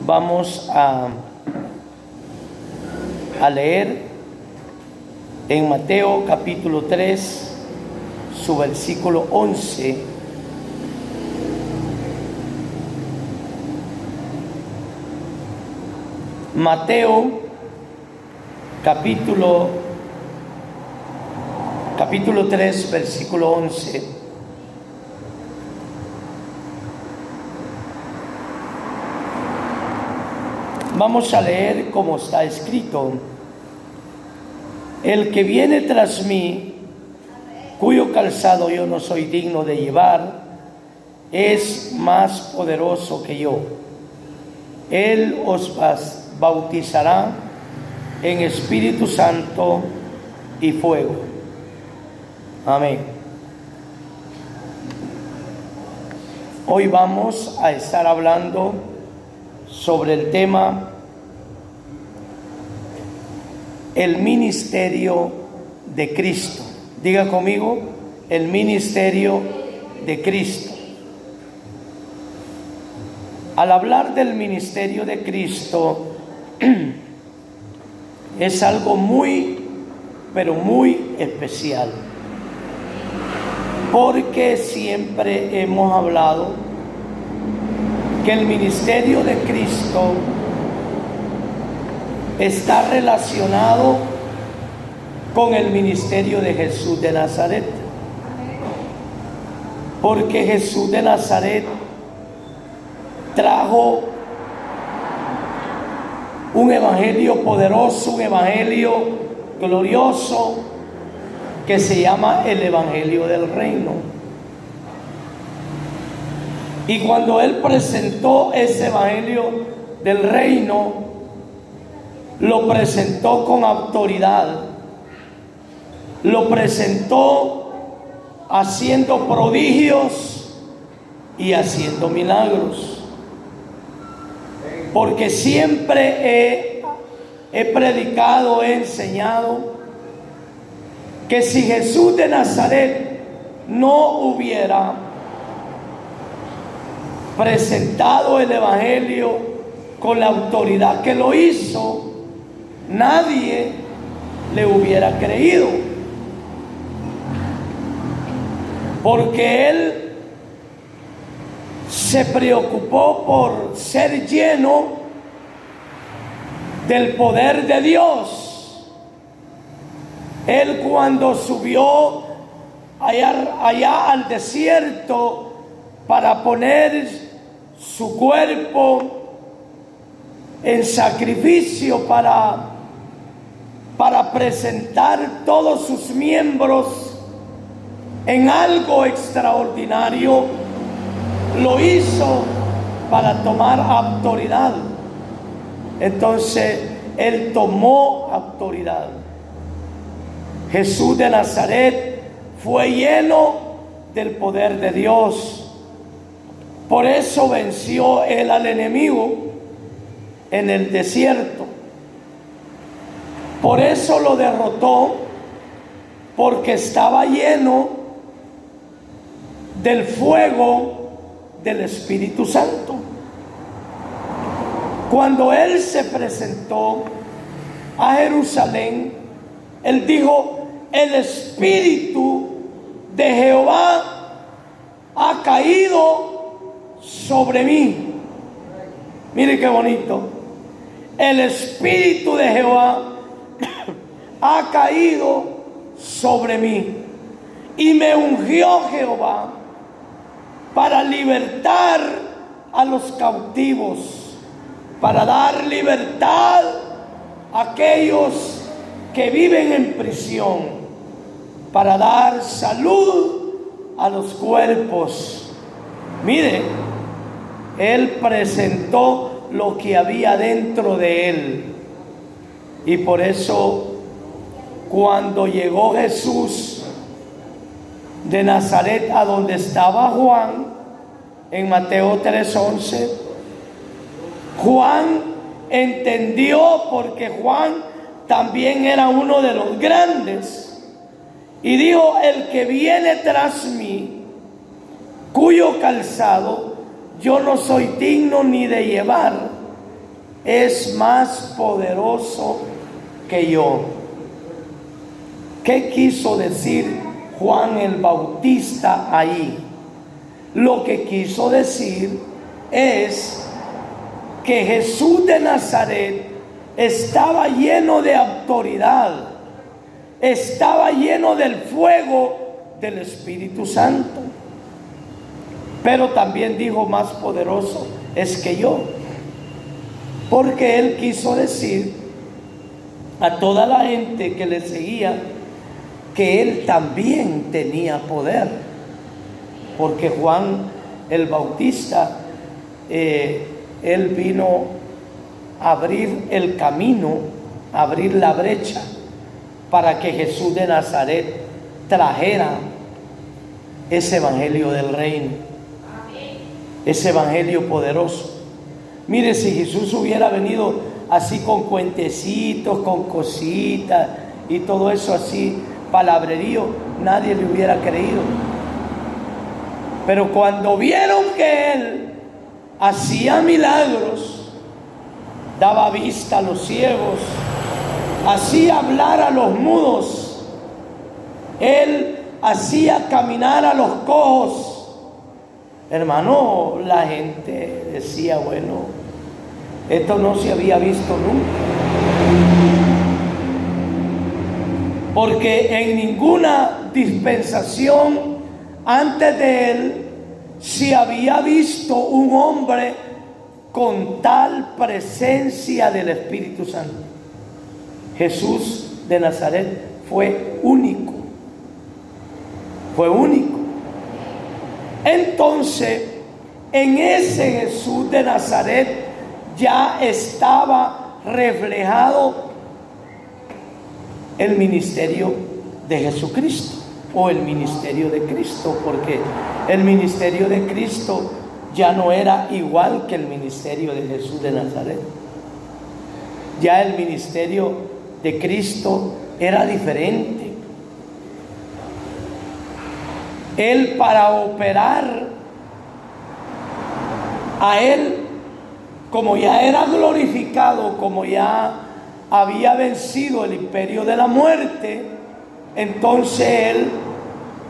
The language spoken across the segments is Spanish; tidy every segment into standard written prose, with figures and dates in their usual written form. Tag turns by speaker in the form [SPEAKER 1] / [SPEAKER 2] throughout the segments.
[SPEAKER 1] Vamos a leer en Mateo capítulo 3, su versículo 11. Mateo capítulo 3, versículo 11. Vamos a leer como está escrito: el que viene tras mí, cuyo calzado yo no soy digno de llevar, es más poderoso que yo. Él os bautizará en Espíritu Santo y fuego. Amén. Hoy vamos a estar hablando sobre el tema el ministerio de Cristo. Diga conmigo, el ministerio de Cristo. Al hablar del ministerio de Cristo, es algo muy, pero muy especial, porque siempre hemos hablado que el ministerio de Cristo está relacionado con el ministerio de Jesús de Nazaret, porque Jesús de Nazaret trajo un evangelio poderoso, un evangelio glorioso que se llama el evangelio del reino. Y cuando él presentó ese evangelio del reino, lo presentó con autoridad, lo presentó haciendo prodigios y haciendo milagros. Porque siempre he predicado, he enseñado que si Jesús de Nazaret no hubiera presentado el evangelio con la autoridad que lo hizo, nadie le hubiera creído, porque él se preocupó por ser lleno del poder de Dios. Él, cuando subió allá al desierto para poner su cuerpo en sacrificio, para presentar todos sus miembros en algo extraordinario, lo hizo para tomar autoridad. Entonces él tomó autoridad. Jesús de Nazaret fue lleno del poder de Dios. Por eso venció él al enemigo en el desierto. Por eso lo derrotó, porque estaba lleno del fuego del Espíritu Santo. Cuando él se presentó a Jerusalén, él dijo: el Espíritu de Jehová ha caído sobre mí. Mire qué bonito. El Espíritu de Jehová ha caído sobre mí y me ungió Jehová para libertar a los cautivos, para dar libertad a aquellos que viven en prisión, para dar salud a los cuerpos. Mire, él presentó lo que había dentro de él. Y por eso, cuando llegó Jesús de Nazaret a donde estaba Juan, en Mateo 3:11, Juan entendió, porque Juan también era uno de los grandes, y dijo: el que viene tras mí, cuyo calzado yo no soy digno ni de llevar, es más poderoso que yo. ¿Qué quiso decir Juan el Bautista ahí? Lo que quiso decir es que Jesús de Nazaret estaba lleno de autoridad, estaba lleno del fuego del Espíritu Santo. Pero también dijo, más poderoso es que yo, porque él quiso decir a toda la gente que le seguía que él también tenía poder, porque Juan el Bautista, él vino a abrir el camino, a abrir la brecha para que Jesús de Nazaret trajera ese evangelio del reino, ese evangelio poderoso. Mire, si Jesús hubiera venido así con cuentecitos, con cositas y todo eso así, palabrerío, nadie le hubiera creído. Pero cuando vieron que él hacía milagros, daba vista a los ciegos, hacía hablar a los mudos, él hacía caminar a los cojos, hermano, la gente decía, bueno, esto no se había visto nunca. Porque en ninguna dispensación antes de él se había visto un hombre con tal presencia del Espíritu Santo. Jesús de Nazaret fue único. Fue único. Entonces, en ese Jesús de Nazaret ya estaba reflejado el ministerio de Jesucristo, o el ministerio de Cristo, porque el ministerio de Cristo ya no era igual que el ministerio de Jesús de Nazaret. Ya el ministerio de Cristo era diferente. Él, para operar a él, como ya era glorificado, como ya había vencido el imperio de la muerte, entonces él,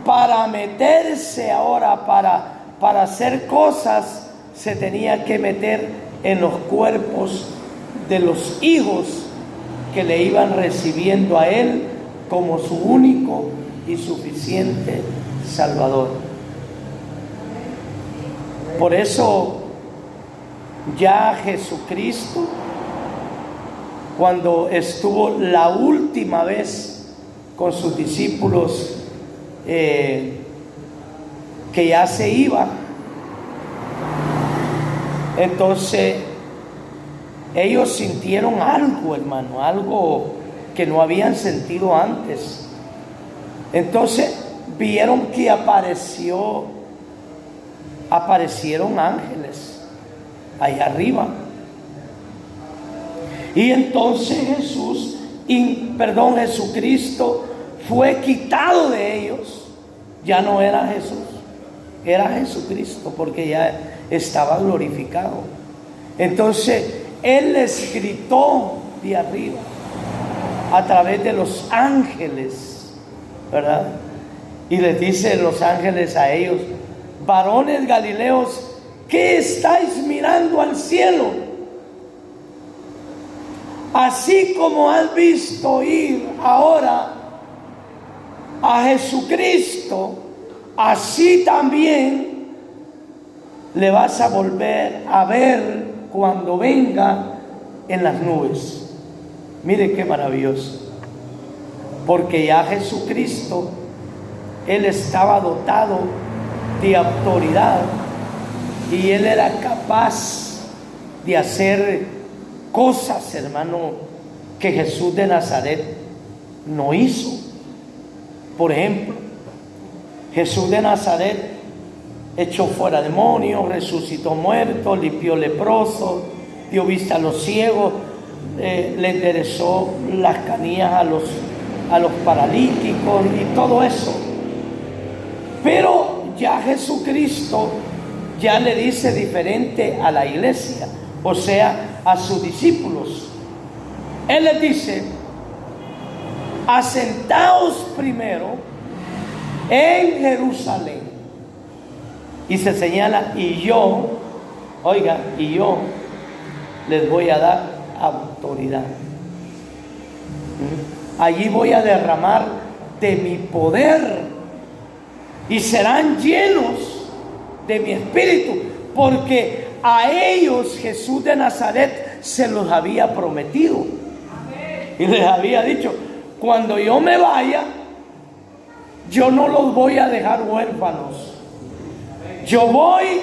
[SPEAKER 1] para meterse ahora, para hacer cosas, se tenía que meter en los cuerpos de los hijos que le iban recibiendo a él como su único y suficiente Salvador. Por eso ya Jesucristo, cuando estuvo la última vez con sus discípulos, que ya se iba, entonces ellos sintieron algo, hermano, algo que no habían sentido antes. Entonces vieron que aparecieron ángeles allá arriba. Y entonces Jesucristo fue quitado de ellos. Ya no era Jesús, era Jesucristo, porque ya estaba glorificado. Entonces Él les gritó de arriba a través de los ángeles, ¿verdad? Y les dice los ángeles a ellos: varones galileos, ¿qué estáis mirando al cielo? Así como has visto ir ahora a Jesucristo, así también le vas a volver a ver cuando venga en las nubes. Mire qué maravilloso. Porque ya Jesucristo, Él estaba dotado de autoridad y Él era capaz de hacer cosas, hermano, que Jesús de Nazaret no hizo. Por ejemplo, Jesús de Nazaret echó fuera demonios, resucitó muertos, limpió leprosos, dio vista a los ciegos, le enderezó las canillas a los paralíticos y todo eso. Pero ya Jesucristo ya le dice diferente a la iglesia. o sea, a sus discípulos. Él les dice: asentaos primero en Jerusalén. Y se señala: y yo, oiga, y yo les voy a dar autoridad. Allí voy a derramar de mi poder y serán llenos de mi espíritu, porque a ellos Jesús de Nazaret se los había prometido. Y les había dicho: cuando yo me vaya, yo no los voy a dejar huérfanos. Yo voy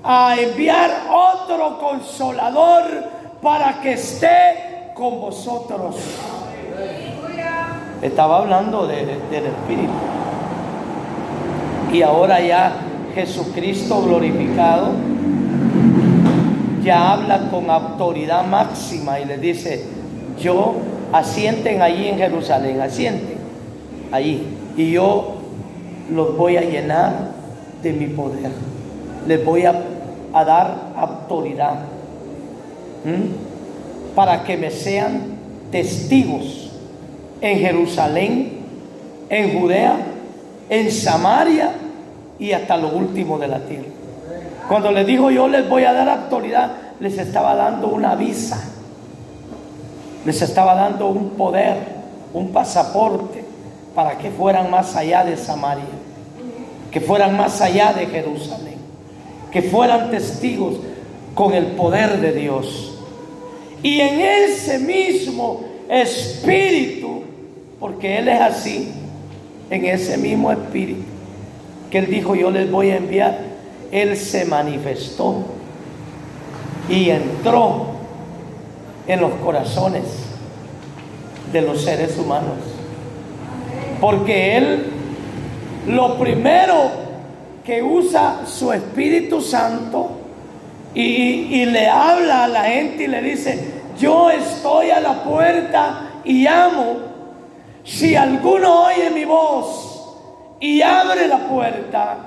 [SPEAKER 1] a enviar otro consolador para que esté con vosotros. Estaba hablando del Espíritu. Y ahora ya Jesucristo glorificado ya habla con autoridad máxima y les dice: yo, asienten allí en Jerusalén, asienten allí, y yo los voy a llenar de mi poder, les voy a dar autoridad para que me sean testigos en Jerusalén, en Judea, en Samaria y hasta lo último de la tierra. Cuando les dijo yo les voy a dar autoridad, les estaba dando una visa, les estaba dando un poder, un pasaporte para que fueran más allá de Samaria, que fueran más allá de Jerusalén, que fueran testigos con el poder de Dios. Y en ese mismo espíritu, porque Él es así, en ese mismo espíritu que Él dijo yo les voy a enviar, Él se manifestó y entró en los corazones de los seres humanos. Porque Él, lo primero que usa su Espíritu Santo y le habla a la gente y le dice: yo estoy a la puerta y llamo. Si alguno oye mi voz y abre la puerta,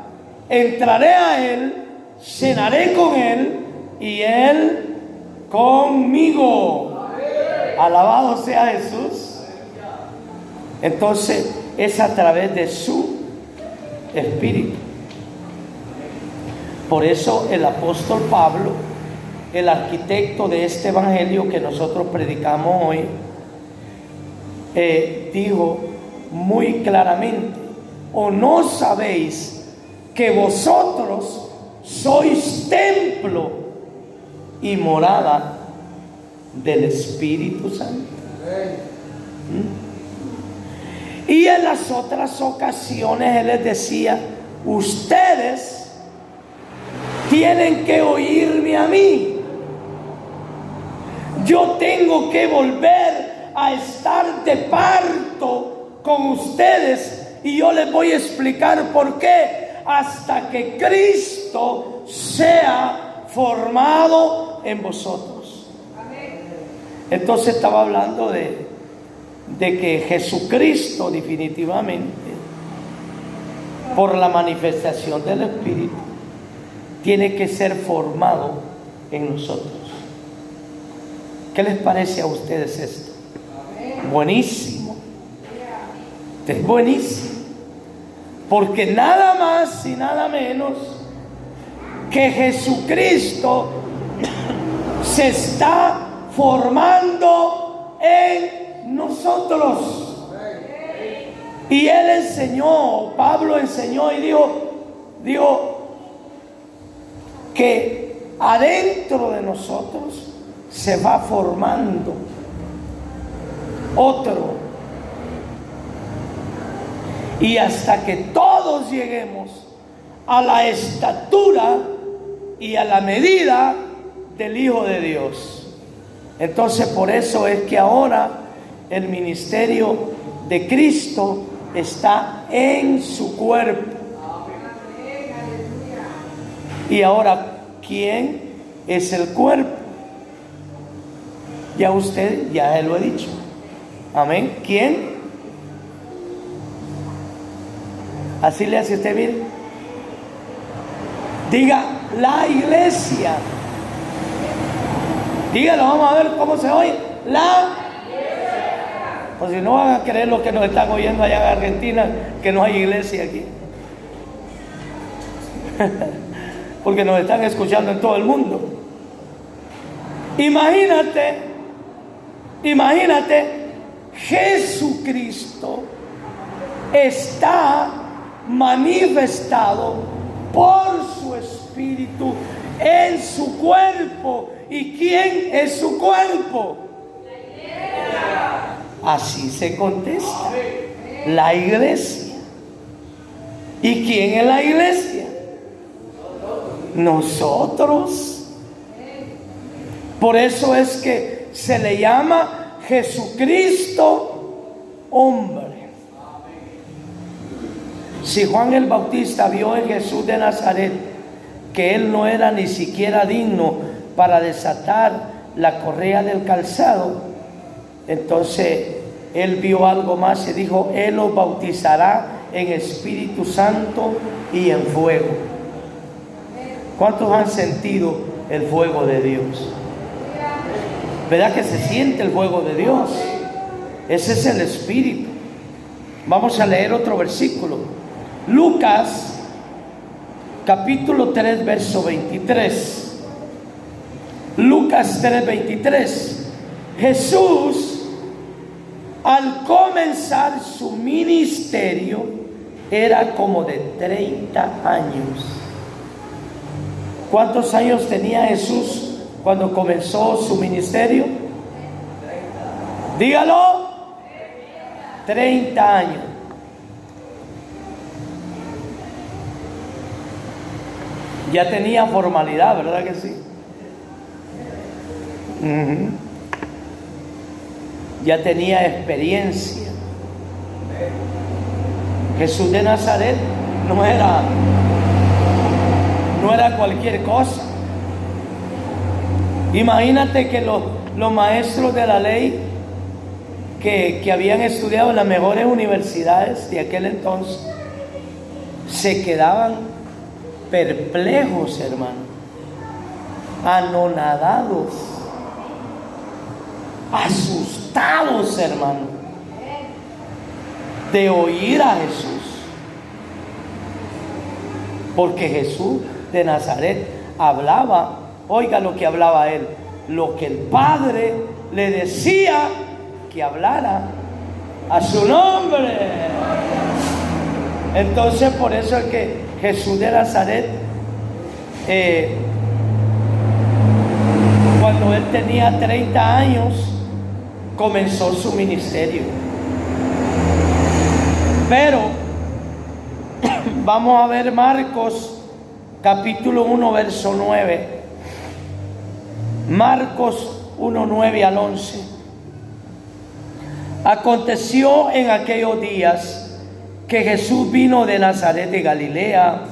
[SPEAKER 1] entraré a él, cenaré con él y él conmigo. Alabado sea Jesús. Entonces es a través de su Espíritu. Por eso el apóstol Pablo, el arquitecto de este evangelio que nosotros predicamos hoy, dijo muy claramente: ¿o no sabéis que vosotros sois templo y morada del Espíritu Santo? Y en las otras ocasiones Él les decía: ustedes tienen que oírme a mí. Yo tengo que volver a estar de parto con ustedes y yo les voy a explicar por qué, hasta que Cristo sea formado en vosotros. Entonces estaba hablando de que Jesucristo definitivamente, por la manifestación del Espíritu, tiene que ser formado en nosotros. ¿Qué les parece a ustedes esto? Buenísimo. Es buenísimo. Porque nada más y nada menos que Jesucristo se está formando en nosotros. Y Él enseñó, Pablo enseñó y dijo que adentro de nosotros se va formando otro, y hasta que todos lleguemos a la estatura y a la medida del Hijo de Dios. Entonces por eso es que ahora el ministerio de Cristo está en su cuerpo. Y ahora, ¿quién es el cuerpo? Ya usted, ya lo he dicho. Amén. ¿Quién? Así le hace usted bien. Diga: la iglesia. Dígalo, vamos a ver cómo se oye. Pues si no van a creer los que nos están oyendo allá en Argentina, que no hay iglesia aquí. Porque nos están escuchando en todo el mundo. Imagínate, Jesucristo está manifestado por su Espíritu en su cuerpo. ¿Y quién es su cuerpo? Así se contesta: la iglesia. ¿Y quién es la iglesia? Nosotros. Por eso es que se le llama Jesucristo hombre. Si Juan el Bautista vio en Jesús de Nazaret que él no era ni siquiera digno para desatar la correa del calzado, entonces él vio algo más y dijo: él los bautizará en Espíritu Santo y en fuego. ¿Cuántos han sentido el fuego de Dios? ¿Verdad que se siente el fuego de Dios? Ese es el Espíritu. Vamos a leer otro versículo. Lucas capítulo 3 verso 23. Lucas 3, 23. Jesús, al comenzar su ministerio, era como de 30 años. ¿Cuántos años tenía Jesús cuando comenzó su ministerio? Dígalo. 30 años. Ya tenía formalidad, ¿verdad que sí? Ya tenía experiencia. Jesús de Nazaret no era cualquier cosa. Imagínate que los maestros de la ley que habían estudiado en las mejores universidades de aquel entonces se quedaban perplejos, hermano, anonadados, asustados, hermano, de oír a Jesús. Porque Jesús de Nazaret hablaba, oiga lo que hablaba él, lo que el Padre le decía que hablara a su nombre. Entonces por eso es que Jesús de Nazaret, cuando él tenía 30 años, comenzó su ministerio. Pero vamos a ver Marcos capítulo 1 verso 9. Marcos 1, 9 al 11. Aconteció en aquellos días que Jesús vino de Nazaret de Galilea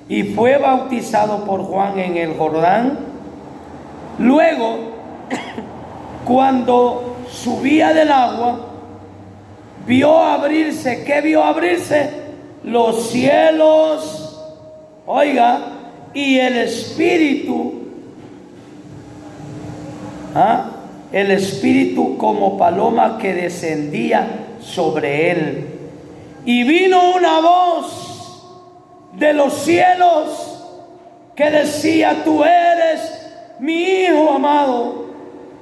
[SPEAKER 1] y fue bautizado por Juan en el Jordán. Luego, cuando subía del agua, vio abrirse. ¿Qué vio abrirse? Los cielos, oiga, y el Espíritu, el Espíritu como paloma que descendía sobre él. Y vino una voz de los cielos que decía: tú eres mi Hijo amado,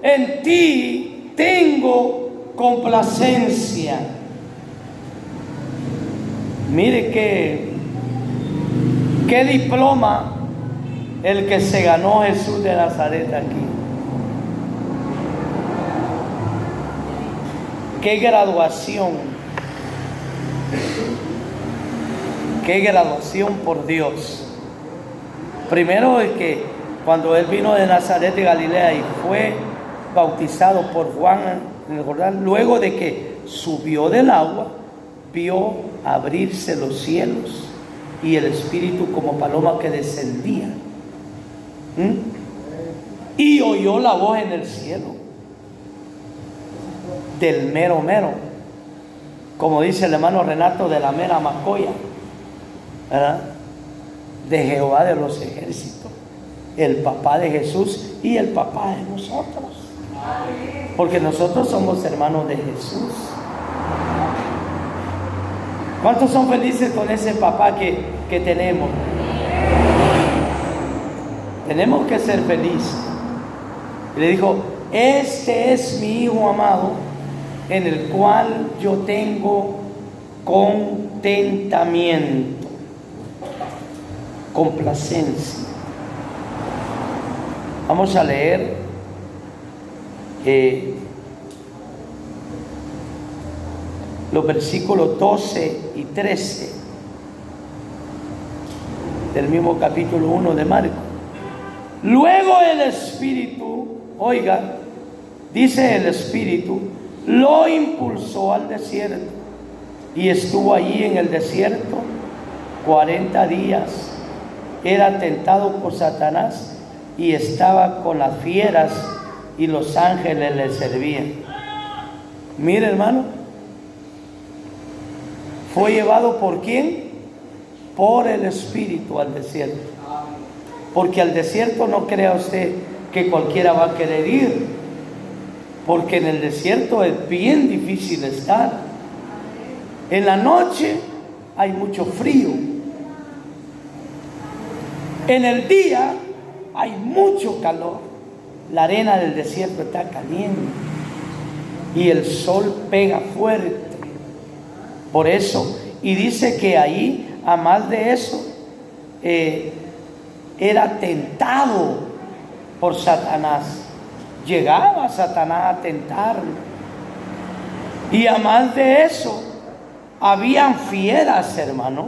[SPEAKER 1] en ti tengo complacencia. Mire qué diploma el que se ganó Jesús de Nazaret aquí. Qué graduación. Qué graduación, por Dios. Primero es que cuando él vino de Nazaret de Galilea y fue bautizado por Juan en el Jordán, luego de que subió del agua, vio abrirse los cielos y el Espíritu como paloma que descendía. Y oyó la voz en el cielo del mero mero, como dice el hermano Renato, de la mera macoya, ¿verdad? De Jehová de los ejércitos, el papá de Jesús, y el papá de nosotros. Porque nosotros somos hermanos de Jesús. ¿Cuántos son felices con ese papá que tenemos? Tenemos que ser felices. Y le dijo: este es mi hijo amado, en el cual yo tengo contentamiento, complacencia. Vamos a leer los versículos 12 y 13 del mismo capítulo 1 de Marcos. Luego el Espíritu, oiga, dice el Espíritu, lo impulsó al desierto y estuvo allí en el desierto 40 días. Era tentado por Satanás y estaba con las fieras y los ángeles le servían. Mire, hermano, fue llevado ¿por quién? Por el Espíritu al desierto. Porque al desierto no crea usted que cualquiera va a querer ir, porque en el desierto es bien difícil estar. En la noche hay mucho frío. En el día hay mucho calor. La arena del desierto está caliente y el sol pega fuerte. Por eso, y dice que ahí, a más de eso, era tentado por Satanás. Llegaba Satanás a tentarlo. Y a más de eso, habían fieras, hermano.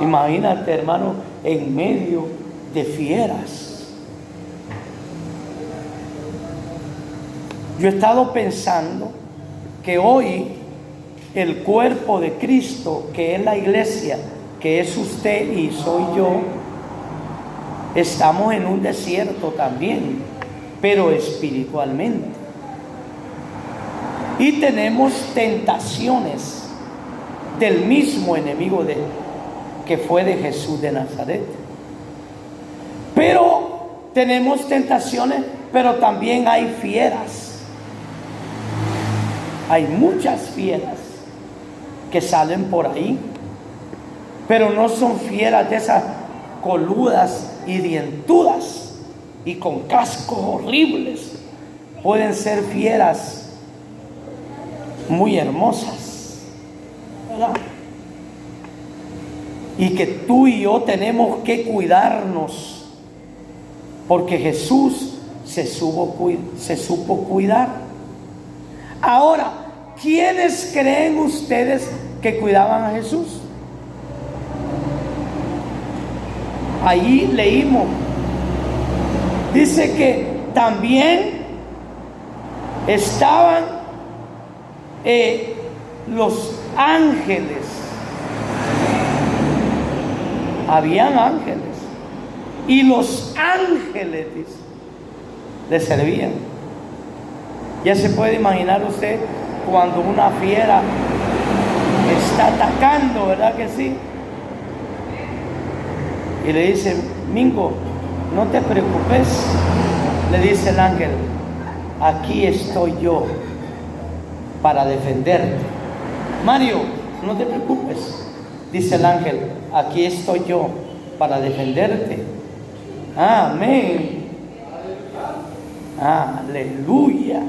[SPEAKER 1] Imagínate, hermano, en medio de fieras. Yo he estado pensando que hoy el cuerpo de Cristo, que es la iglesia, que es usted y soy yo, estamos en un desierto también, pero espiritualmente. Y tenemos tentaciones del mismo enemigo que fue de Jesús de Nazaret. Pero tenemos tentaciones, pero también hay fieras. Hay muchas fieras que salen por ahí, pero no son fieras de esas coludas y dientudas y con cascos horribles. Pueden ser fieras muy hermosas, ¿verdad? Y que tú y yo tenemos que cuidarnos, porque Jesús se supo cuidar. Ahora, ¿quiénes creen ustedes que cuidaban a Jesús? Ahí leímos, dice que también estaban los ángeles. Habían ángeles y los ángeles, dice, le servían. Ya se puede imaginar usted cuando una fiera está atacando, ¿verdad que sí? Y le dice: Mingo, no te preocupes. Le dice el ángel: aquí estoy yo para defenderte. Mario, no te preocupes. Dice el ángel: aquí estoy yo para defenderte. Amén. Aleluya.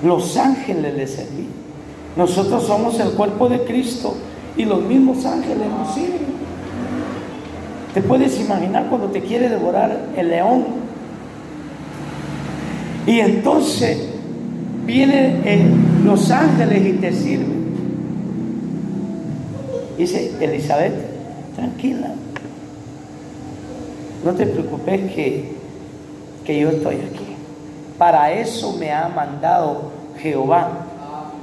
[SPEAKER 1] Los ángeles le servían. Nosotros somos el cuerpo de Cristo y los mismos ángeles nos sirven. ¿Te puedes imaginar cuando te quiere devorar el león? Y entonces vienen los ángeles y te sirven. Dice Elizabeth: tranquila, no te preocupes que yo estoy aquí. Para eso me ha mandado Jehová,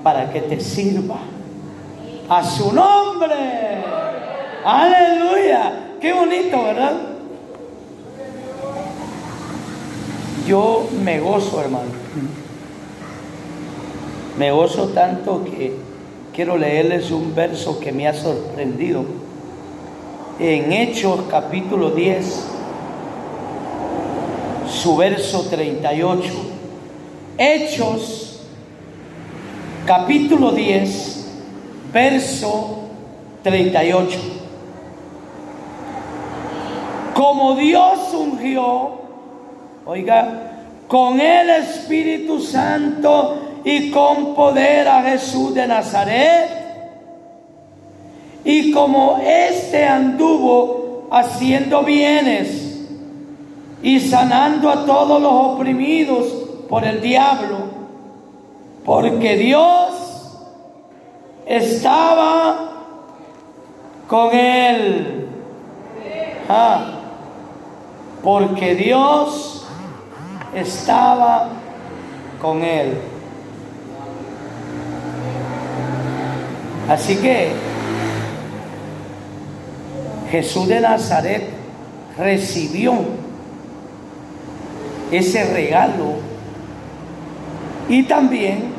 [SPEAKER 1] para que te sirva. A su nombre. Aleluya. Qué bonito, ¿verdad? Yo me gozo, hermano. Me gozo tanto que quiero leerles un verso que me ha sorprendido. En Hechos capítulo 10, su verso 38. Hechos, capítulo 10, verso 38. Como Dios ungió, oiga, con el Espíritu Santo y con poder a Jesús de Nazaret, y como éste anduvo haciendo bienes y sanando a todos los oprimidos por el diablo, porque Dios estaba con él. Porque Dios estaba con él. Así que Jesús de Nazaret recibió ese regalo, y también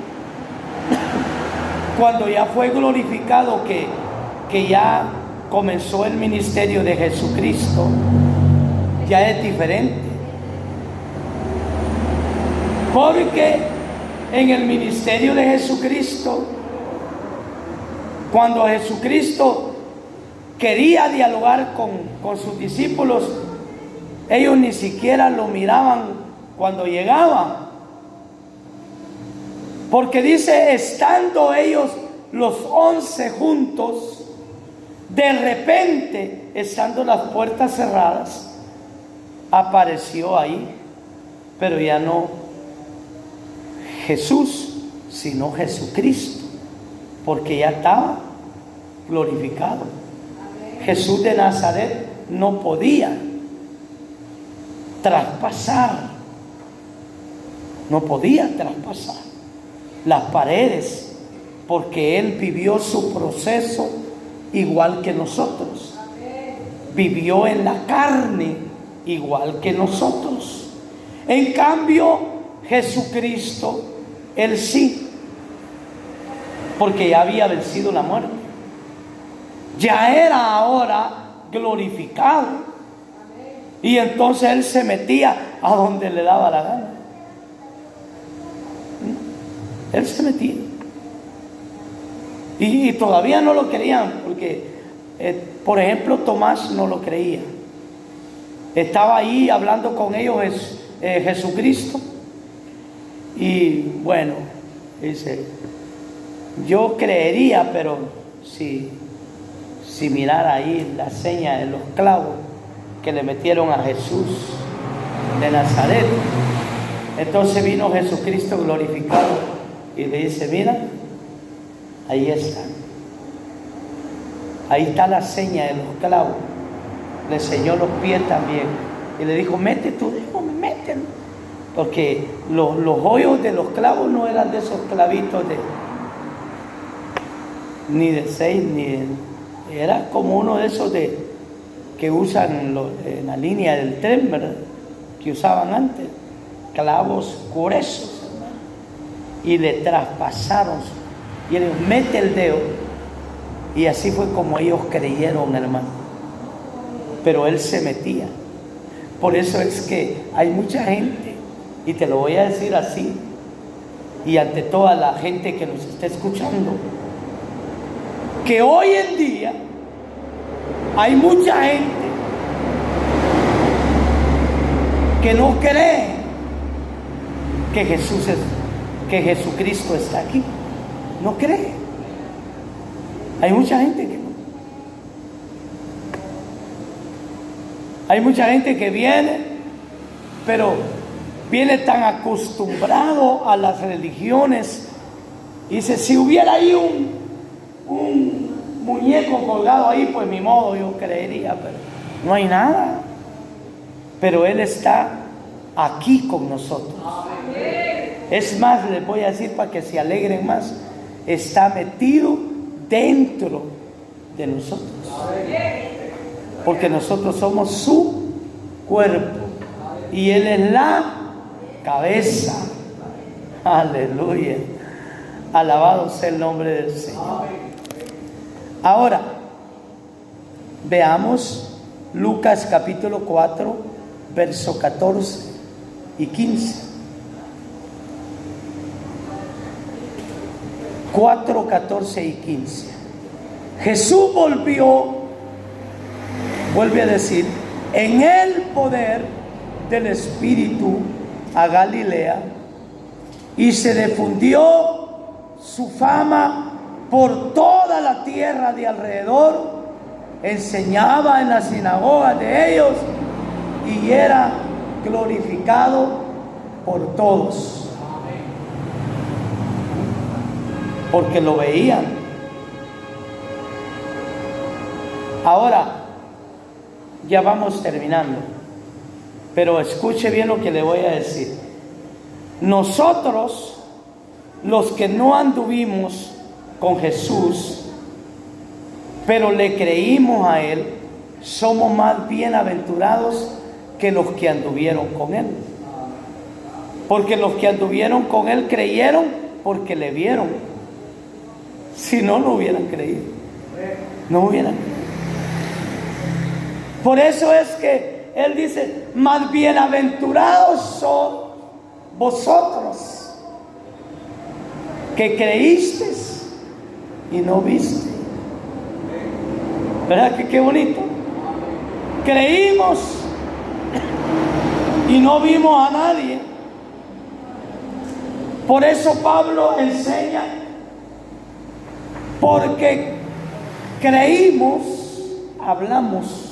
[SPEAKER 1] cuando ya fue glorificado, que ya comenzó el ministerio de Jesucristo, ya es diferente. Porque en el ministerio de Jesucristo, cuando Jesucristo quería dialogar con sus discípulos, ellos ni siquiera lo miraban cuando llegaba. Porque dice, estando ellos los 11 juntos, de repente, estando las puertas cerradas, apareció ahí, pero ya no Jesús, sino Jesucristo, porque ya estaba glorificado. Jesús de Nazaret no podía traspasar las paredes, porque Él vivió su proceso igual que nosotros. Vivió en la carne igual que nosotros. En cambio, Jesucristo, Él sí, porque ya había vencido la muerte. Ya era ahora glorificado. Y entonces Él se metía a donde le daba la gana. Él se metía. Y todavía no lo creían, porque, por ejemplo, Tomás no lo creía. Estaba ahí hablando con ellos Jesucristo. Y bueno, dice, yo creería, pero si mirara ahí la seña de los clavos que le metieron a Jesús de Nazaret. Entonces vino Jesucristo glorificado y le dice, mira, ahí está. Ahí está la seña de los clavos. Le enseñó los pies también. Y le dijo, mete tu dedo, mételo. Porque los hoyos de los clavos no eran de esos clavitos ni de 6, era como uno de esos que usan en la línea del tren, ¿verdad? Que usaban antes, clavos gruesos, hermano. Y le traspasaron. Y él dijo, mete el dedo. Y así fue como ellos creyeron, hermano. Pero él se metía. Por eso es que hay mucha gente, y te lo voy a decir así, y ante toda la gente que nos está escuchando, que hoy en día hay mucha gente que no cree que Jesucristo está aquí. No cree. Hay mucha gente que no. Hay mucha gente que viene, pero viene tan acostumbrado a las religiones. Y dice, si hubiera ahí un muñeco colgado ahí, pues mi modo yo creería, pero no hay nada. Pero Él está aquí con nosotros. Es más, les voy a decir para que se alegren más, está metido dentro de nosotros. Porque nosotros somos su cuerpo y Él es la cabeza. Aleluya. Alabado sea el nombre del Señor. Ahora, veamos Lucas capítulo 4, verso 14. y 15. 4, 14 y 15. Jesús vuelve a decir, en el poder del Espíritu a Galilea, y se difundió su fama por toda la tierra de alrededor. Enseñaba en las sinagogas de ellos y era glorificado por todos, porque lo veían. Ahora, ya vamos terminando, pero escuche bien lo que le voy a decir. Nosotros, los que no anduvimos con Jesús, pero le creímos a Él, somos más bienaventurados que los que anduvieron con Él. Porque los que anduvieron con Él creyeron porque le vieron. Si no, no hubieran creído. No hubieran creído. Por eso es que Él dice, más bienaventurados son vosotros que creísteis y no viste. ¿Verdad que qué bonito? Creímos y no vimos a nadie. Por eso Pablo enseña, porque creímos, hablamos.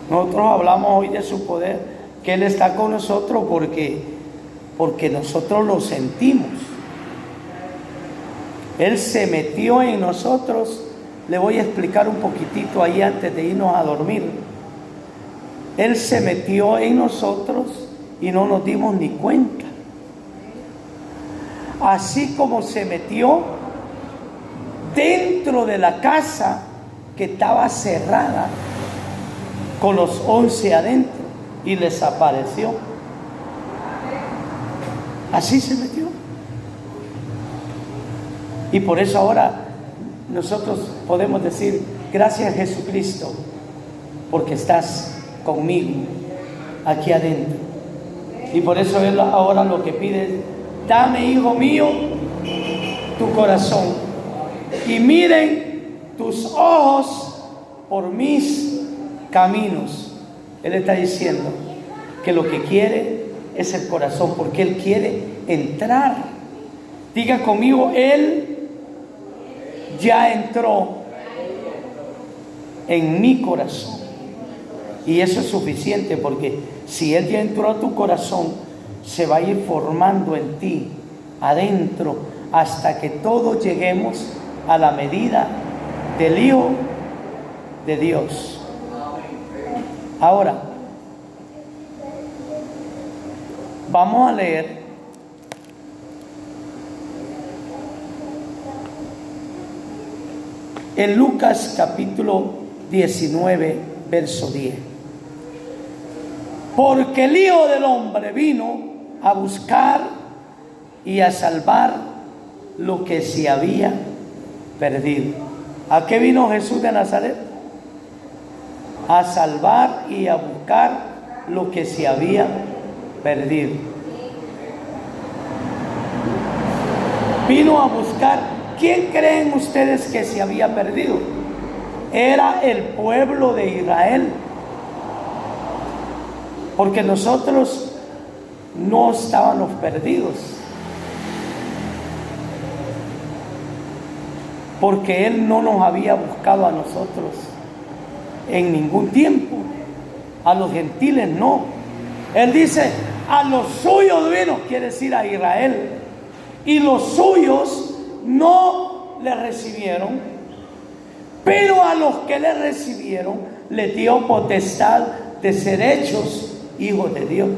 [SPEAKER 1] Nosotros hablamos hoy de su poder, que Él está con nosotros porque nosotros lo sentimos. Él se metió en nosotros. Le voy a explicar un poquitito ahí antes de irnos a dormir. Él se metió en nosotros y no nos dimos ni cuenta. Así como se metió dentro de la casa que estaba cerrada con los 11 adentro y les apareció. Así se metió. Y por eso ahora nosotros podemos decir, gracias Jesucristo, porque estás conmigo aquí adentro. Y por eso Él ahora lo que pide es, dame, hijo mío, tu corazón, y miren tus ojos por mis caminos. Él está diciendo que lo que quiere es el corazón, porque Él quiere entrar. Diga conmigo, Él ya entró en mi corazón. Y eso es suficiente, porque si Él ya entró a tu corazón, se va a ir formando en ti, adentro, hasta que todos lleguemos a la medida del Hijo de Dios. Ahora, vamos a leer en Lucas capítulo 19, verso 10. Porque el Hijo del Hombre vino a buscar y a salvar lo que se había perdido. ¿A qué vino Jesús de Nazaret? A salvar y a buscar lo que se había perdido. Vino a buscar. ¿Quién creen ustedes que se había perdido? Era el pueblo de Israel. Porque nosotros no estábamos perdidos. Porque Él no nos había buscado a nosotros en ningún tiempo. A los gentiles no. Él dice, a los suyos vino, quiere decir a Israel. Y los suyos no le recibieron, pero a los que le recibieron les dio potestad de ser hechos hijos de Dios.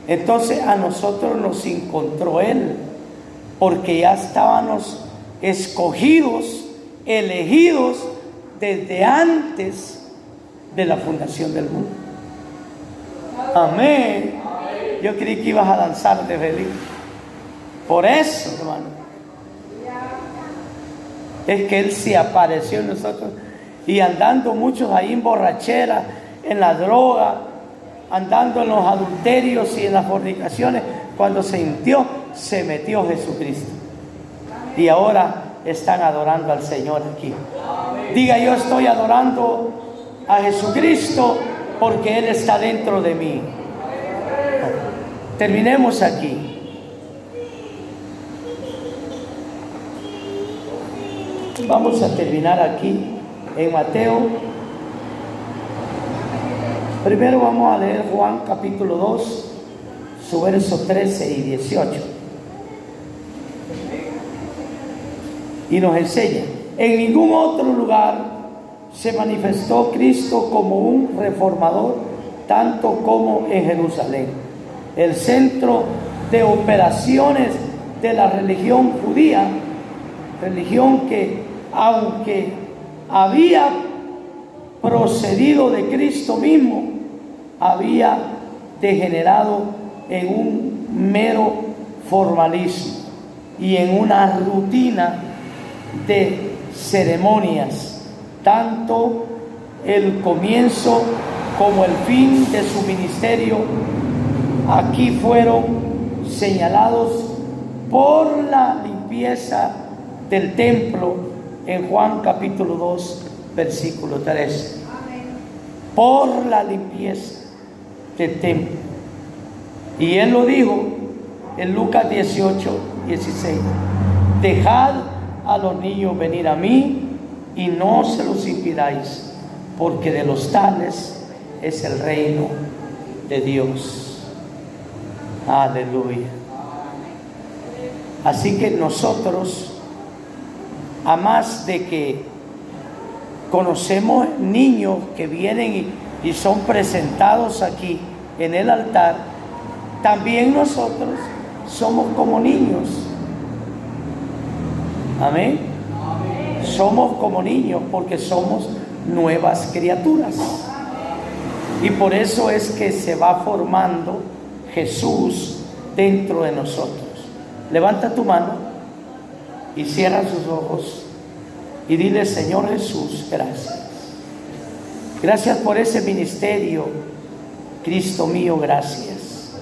[SPEAKER 1] Entonces a nosotros nos encontró Él, porque ya estábamos escogidos, elegidos desde antes de la fundación del mundo. Amén. Yo creí que ibas a danzar de feliz. Por eso, hermano, es que Él se apareció en nosotros, y andando muchos ahí en borrachera, en la droga, andando en los adulterios y en las fornicaciones, cuando se metió Jesucristo. Y ahora están adorando al Señor aquí. Diga: yo estoy adorando a Jesucristo porque Él está dentro de mí. Terminemos aquí. Vamos a terminar aquí en Mateo. Primero vamos a leer Juan capítulo 2, su verso 13 y 18. Y nos enseña: en ningún otro lugar se manifestó Cristo como un reformador, tanto como en Jerusalén, el centro de operaciones de la religión judía, religión que, aunque había procedido de Cristo mismo, había degenerado en un mero formalismo y en una rutina de ceremonias. Tanto el comienzo como el fin de su ministerio aquí fueron señalados por la limpieza del templo en Juan capítulo 2 versículo 13. Por la limpieza del templo. Y Él lo dijo en Lucas 18, 16. Dejad a los niños venir a mí y no se los impidáis, porque de los tales es el reino de Dios. Aleluya. Así que nosotros, a más de que conocemos niños que vienen y son presentados aquí en el altar, también nosotros somos como niños. Amén. Somos como niños porque somos nuevas criaturas. Y por eso es que se va formando Jesús dentro de nosotros. Levanta tu mano y cierra sus ojos y dile: Señor Jesús, gracias. Gracias por ese ministerio, Cristo mío, gracias.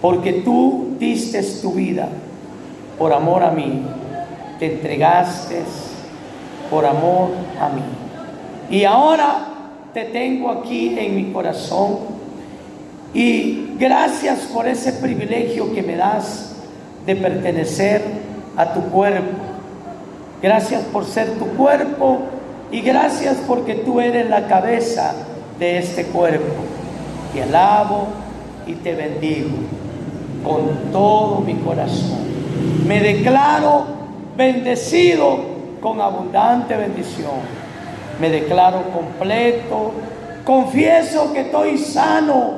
[SPEAKER 1] Porque tú diste tu vida por amor a mí. Te entregaste por amor a mí. Y ahora te tengo aquí en mi corazón. Y gracias por ese privilegio que me das de pertenecer a tu cuerpo. Gracias por ser tu cuerpo y gracias porque tú eres la cabeza de este cuerpo. Te alabo y te bendigo con todo mi corazón. Me declaro bendecido con abundante bendición. Me declaro completo. Confieso que estoy sano,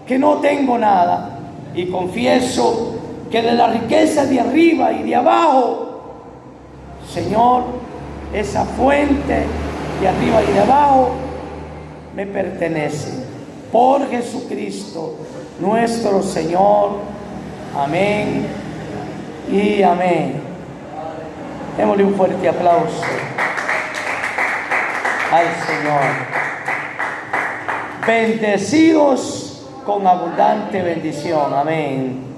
[SPEAKER 1] que no tengo nada. Y confieso que de la riqueza de arriba y de abajo, Señor, esa fuente de arriba y de abajo me pertenece. Por Jesucristo, nuestro Señor. Amén y amén. Démosle un fuerte aplauso al Señor. Bendecidos con abundante bendición. Amén.